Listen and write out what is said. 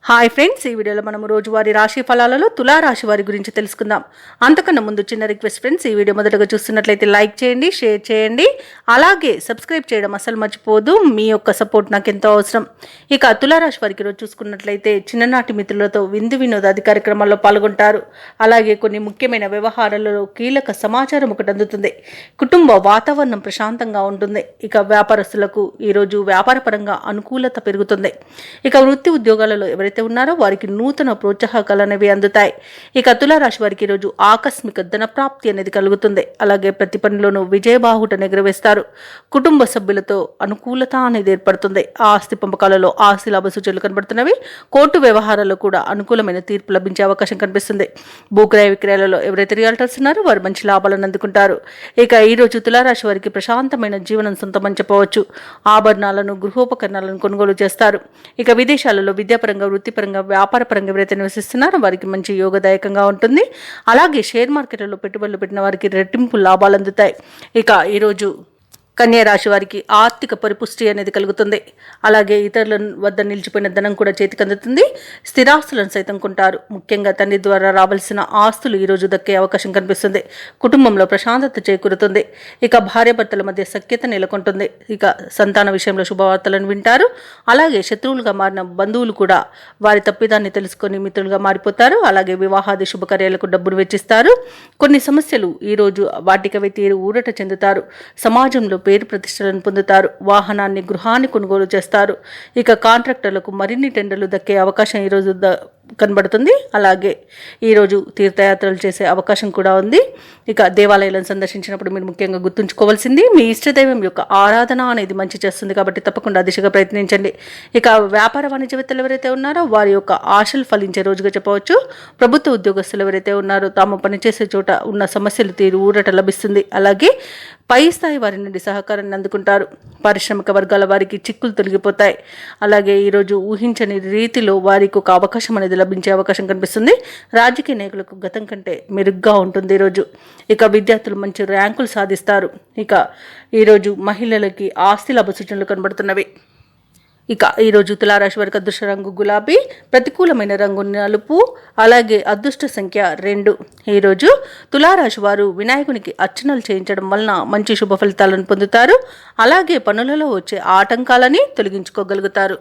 Hi friends, ఈ వీడియోలో మనం రోజువారీ రాశి ఫలాలలో తులా రాశి వారి గురించి తెలుసుకుందాం. అంతకన్నా ముందు చిన్న రిక్వెస్ట్ ఫ్రెండ్స్, ఈ వీడియో మొదటగా చూస్తున్నట్లయితే లైక్ చేయండి, షేర్ చేయండి, అలాగే సబ్స్క్రైబ్ చేయడం అసలు మర్చిపోదు. మీ యొక్క సపోర్ట్ నాకు ఎంతో అవసరం. ఇక తులా రాశి వారికి రోజు చూసుకున్నట్లయితే చిన్ననాటి మిత్రులతో విందు వినోదాది కార్యక్రమాల్లో పాల్గొంటారు. అలాగే కొన్ని ముఖ్యమైన వ్యవహారాలలో కీలక సమాచారం ఒకటి అందుతుంది. కుటుంబ వాతావరణం ప్రశాంతంగా ఉంటుంది. ఇక వ్యాపారస్తులకు ఈరోజు వ్యాపారపరంగా అనుకూలత పెరుగుతుంది. ఇక వృత్తి ఉద్యోగాలలో ఎవరైతే ఉన్నారో వారికి నూతన ప్రోత్సాహకాలు అనేవి అందుతాయి. ఇక తులారాశి వారికి ఈరోజు ఆకస్మిక ధన ప్రాప్తి అనేది కలుగుతుంది. అలాగే ప్రతి పనిలోనూ విజయబాహుటను ఎగురవేస్తారు. కుటుంబ సభ్యులతో అనుకూలత అనేది ఏర్పడుతుంది. ఆస్తి పంపకాలలో ఆస్తి లాభ సూచనలు కనబడుతున్నవి. కోర్టు వ్యవహారాల్లో కూడా అనుకూలమైన తీర్పు లభించే అవకాశం కనిపిస్తుంది. భూక్రయ విక్రయాలలో ఎవరైతే రియాల్టర్స్ ఉన్నారో వారు మంచి లాభాలను అందుకుంటారు. ఇక ఈరోజు తులారాశి వారికి ప్రశాంతమైన జీవనం సొంతమని చెప్పవచ్చు. ఆభరణాలను, గృహోపకరణాలను కొనుగోలు చేస్తారు. ఇక విదేశాలలో విద్యాపరంగా, వృత్తిపరంగా, వ్యాపారపరంగా ఎవరైతే నివసిస్తున్నారో వారికి మంచి యోగదాయకంగా ఉంటుంది. అలాగే షేర్ మార్కెట్లలో పెట్టుబడులు పెట్టిన వారికి రెట్టింపు లాభాలు అందుతాయి. ఇక ఈరోజు కన్యా రాశి వారికి ఆర్థిక పరిపుష్టి అనేది కలుగుతుంది. అలాగే ఇతరుల వద్ద నిలిచిపోయిన ధనం కూడా చేతికి అందుతుంది. స్థిరాస్తులను సైతం కొంటారు. ముఖ్యంగా తండ్రి ద్వారా రావాల్సిన ఆస్తులు ఈరోజు దక్కే అవకాశం కనిపిస్తుంది. కుటుంబంలో ప్రశాంతత చేకూరుతుంది. ఇక భార్యాభర్తల మధ్య సఖ్యత నెలకొంటుంది. ఇక సంతాన విషయంలో శుభవార్తలను వింటారు. అలాగే శత్రువులుగా మారిన బంధువులు కూడా వారి తప్పిదాన్ని తెలుసుకొని మిత్రులుగా మారిపోతారు. అలాగే వివాహాది శుభకార్యాలకు డబ్బును వెచ్చిస్తారు. కొన్ని సమస్యలు ఈరోజు వాటికవే తీరు ఊరట చెందుతారు. సమాజంలో పేరు ప్రతిష్టలను పొందుతారు. వాహనాన్ని, గృహాన్ని కొనుగోలు చేస్తారు. ఇక కాంట్రాక్టర్లకు మరిన్ని టెండర్లు దక్కే అవకాశం ఈరోజు కనబడుతుంది. అలాగే ఈరోజు తీర్థయాత్రలు చేసే అవకాశం కూడా ఉంది. ఇక దేవాలయాలను సందర్శించినప్పుడు మీరు ముఖ్యంగా గుర్తుంచుకోవాల్సింది మీ ఇష్టదైవం యొక్క ఆరాధన అనేది మంచి చేస్తుంది. కాబట్టి తప్పకుండా దిశగా ప్రయత్నించండి. ఇక వ్యాపార వాణిజ్యవేత్తలు ఎవరైతే ఉన్నారో వారి యొక్క ఆశలు ఫలించే రోజుగా చెప్పవచ్చు. ప్రభుత్వ ఉద్యోగస్తులు ఎవరైతే ఉన్నారో తాము పనిచేసే చోట ఉన్న సమస్యలు తీరు ఊరట లభిస్తుంది. అలాగే పై స్థాయి వారి నుండి సహకారాన్ని అందుకుంటారు. పారిశ్రామిక వర్గాల వారికి చిక్కులు తొలగిపోతాయి. అలాగే ఈరోజు ఊహించని రీతిలో వారికి ఒక అవకాశం అనేది లభించే అవకాశం కనిపిస్తుంది. రాజకీయ నాయకులకు గతం కంటే మెరుగ్గా ఉంటుంది ఈరోజు. ఇక విద్యార్థులు మంచి ర్యాంకులు సాధిస్తారు. ఇక ఈరోజు మహిళలకి ఆస్తి లాభ సూచనలు కనబడుతున్నవి. ఇక ఈరోజు తులారాశి వారికి అదృష్ట రంగు గులాబీ, ప్రతికూలమైన రంగు నలుపు, అలాగే అదృష్ట సంఖ్య 2. ఈరోజు తులారాశి వారు వినాయకునికి అర్చనలు చేయించడం వలన మంచి శుభ ఫలితాలను పొందుతారు. అలాగే పనులలో వచ్చే ఆటంకాలని తొలగించుకోగలుగుతారు.